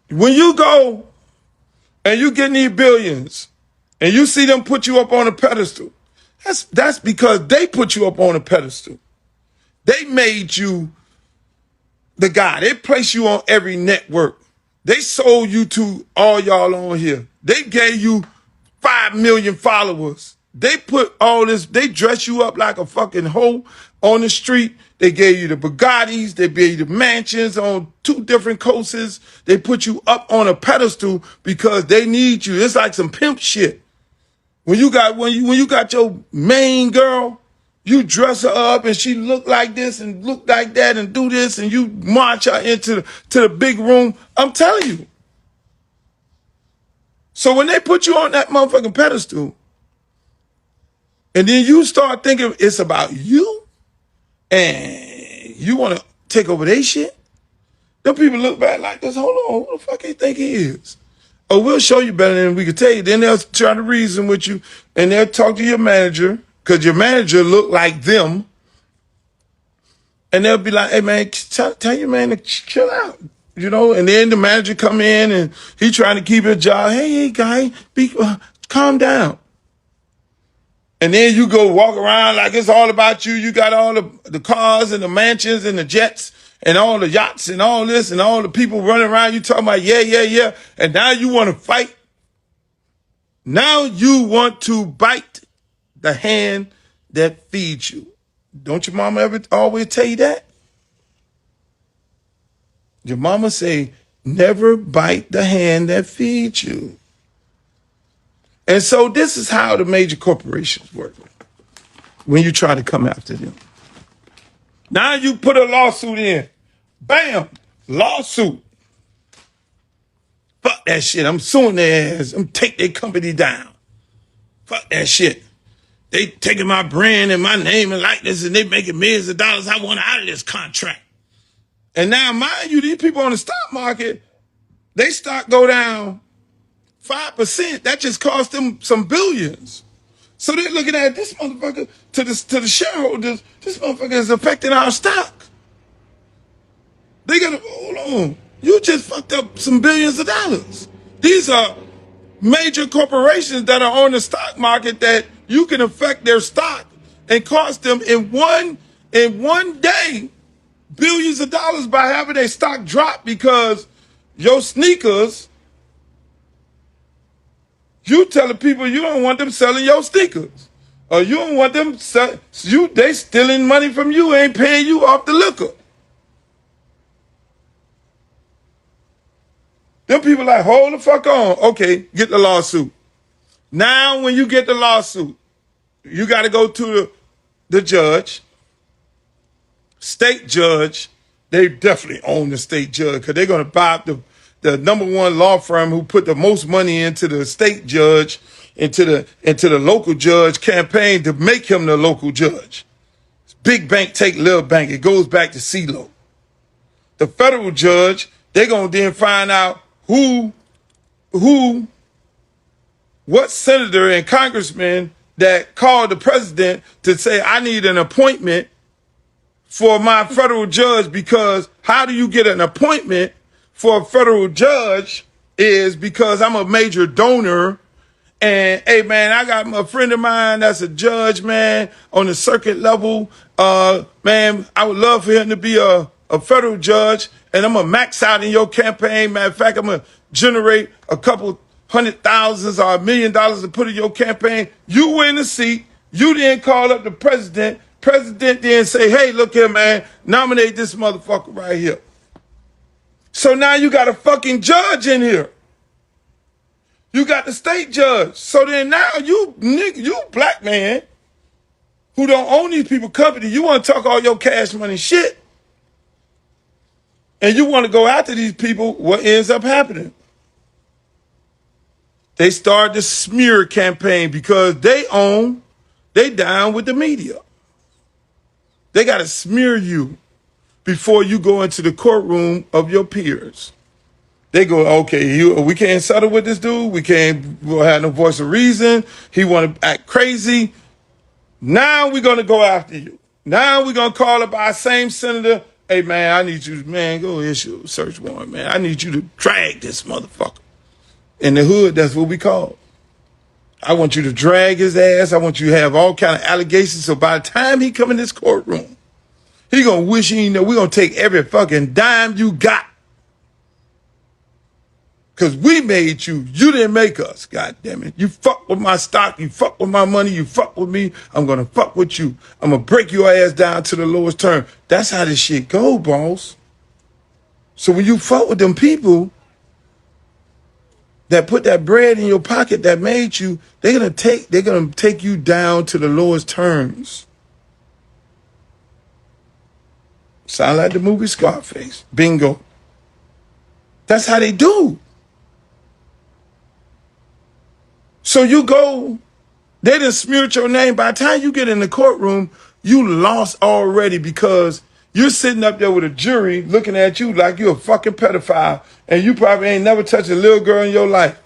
When you go and you get these billions and you see them put you up on a pedestal, that's because they put you up on a pedestal. They made you the guy. They placed you on every network. They sold you to all y'all on here. They gave you 5 million followers. They put all this, they dress you up like a fucking hoe on the street. They gave you the Bugattis. They gave you the mansions on 2 different coasts. They put you up on a pedestal because they need you. It's like some pimp shit. When you got your main girl, you dress her up and she look like this and look like that and do this and you march her into the big room. I'm telling you. So when they put you on that motherfucking pedestal and then you start thinking it's about you and you want to take over their shit, them people look back like this. Hold on, who the fuck they think he is? Oh, we'll show you better than we can tell you. Then they'll try to reason with you and they'll talk to your manager because your manager look like them. And they'll be like, hey, man, tell your man to chill out, you know? And then the manager come in and he trying to keep his job. Hey, guy, calm down. And then you go walk around like it's all about you. You got all the cars and the mansions and the jets and all the yachts and all this and all the people running around. You talking about, yeah. And now you want to fight. Now you want to bite the hand that feeds you. Don't your mama ever always tell you that? Your mama say, never bite the hand that feeds you. And so this is how the major corporations work when you try to come after them. Now you put a lawsuit in. Bam, lawsuit. Fuck that shit. I'm suing their ass. I'm take their company down. Fuck that shit. They taking my brand and my name and likeness and they making millions of dollars. I want out of this contract. And now, mind you, these people on the stock market, they stock go down 5%. That just cost them some billions. So they're looking at this motherfucker to the shareholders. This motherfucker is affecting our stock. They gotta hold on. You just fucked up some billions of dollars. These are major corporations that are on the stock market that you can affect their stock and cost them in one day billions of dollars by having their stock drop because your sneakers, you telling people you don't want them selling your sneakers. Or you don't want them they stealing money from you, ain't paying you off the liquor. Them people like, hold the fuck on. Okay, get the lawsuit. Now when you get the lawsuit, you got to go to the judge. State judge, they definitely own the state judge because they're going to buy up the number one law firm who put the most money into the state judge, into the local judge campaign to make him the local judge. Big bank take little bank. It goes back to CeeLo. The federal judge, they're going to then find out what senator and congressman that called the president to say, I need an appointment for my federal judge, because how do you get an appointment for a federal judge is because I'm a major donor. And hey, man, I got a friend of mine that's a judge, man, on the circuit level. Man, I would love for him to be a federal judge, and I'm going to max out in your campaign. Matter of fact, I'm going to generate a couple $100,000 or $1 million to put in your campaign. You win the seat. You then call up the president. President then say, hey, look here, man, nominate this motherfucker right here. So now you got a fucking judge in here. You got the state judge. So then now you black man who don't own these people company, you want to talk all your cash money shit. And you want to go after these people, what ends up happening? They start the smear campaign because they down with the media. They got to smear you before you go into the courtroom of your peers. They go, okay, we can't settle with this dude. We have no voice of reason. He want to act crazy. Now we're going to go after you. Now we're going to call up our same senator Hey, man, I need you, man, go issue a search warrant, man. I need you to drag this motherfucker. In the hood, that's what we call it. I want you to drag his ass. I want you to have all kind of allegations. So by the time he come in this courtroom, he gonna wish he know we're gonna take every fucking dime you got. Cause we made you. You didn't make us, god damn it. You fuck with my stock, you fuck with my money, you fuck with me, I'm gonna fuck with you. I'm gonna break your ass down to the lowest term. That's how this shit go, boss. So when you fuck with them people that put that bread in your pocket that made you, they're gonna take you down to the lowest terms. Sound like the movie Scarface. Bingo. That's how they do. So you go, they done smeared your name. By the time you get in the courtroom, you lost already because you're sitting up there with a jury looking at you like you're a fucking pedophile and you probably ain't never touched a little girl in your life.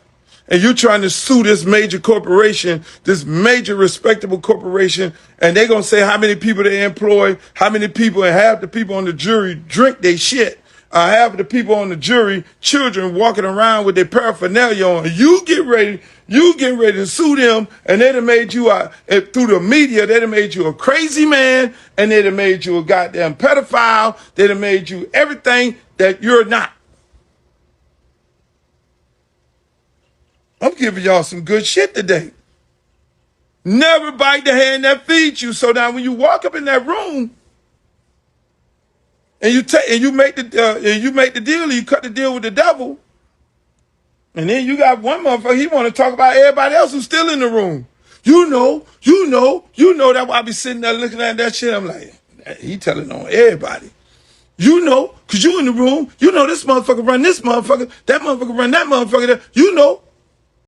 And you're trying to sue this major corporation, this major respectable corporation, and they're going to say how many people they employ, how many people, and half the people on the jury drink their shit. Half of the people on the jury, children walking around with their paraphernalia on. You getting ready to sue them, and they done made you, through the media, they done made you a crazy man, and they done made you a goddamn pedophile. They done made you everything that you're not. I'm giving y'all some good shit today. Never bite the hand that feeds you. So now when you walk up in that room and you make the deal, you cut the deal with the devil, and then you got one motherfucker, he want to talk about everybody else who's still in the room. You know. That's why I be sitting there looking at that shit. I'm like, he telling on everybody. You know, because you in the room, you know this motherfucker run this motherfucker, that motherfucker run that motherfucker. You know.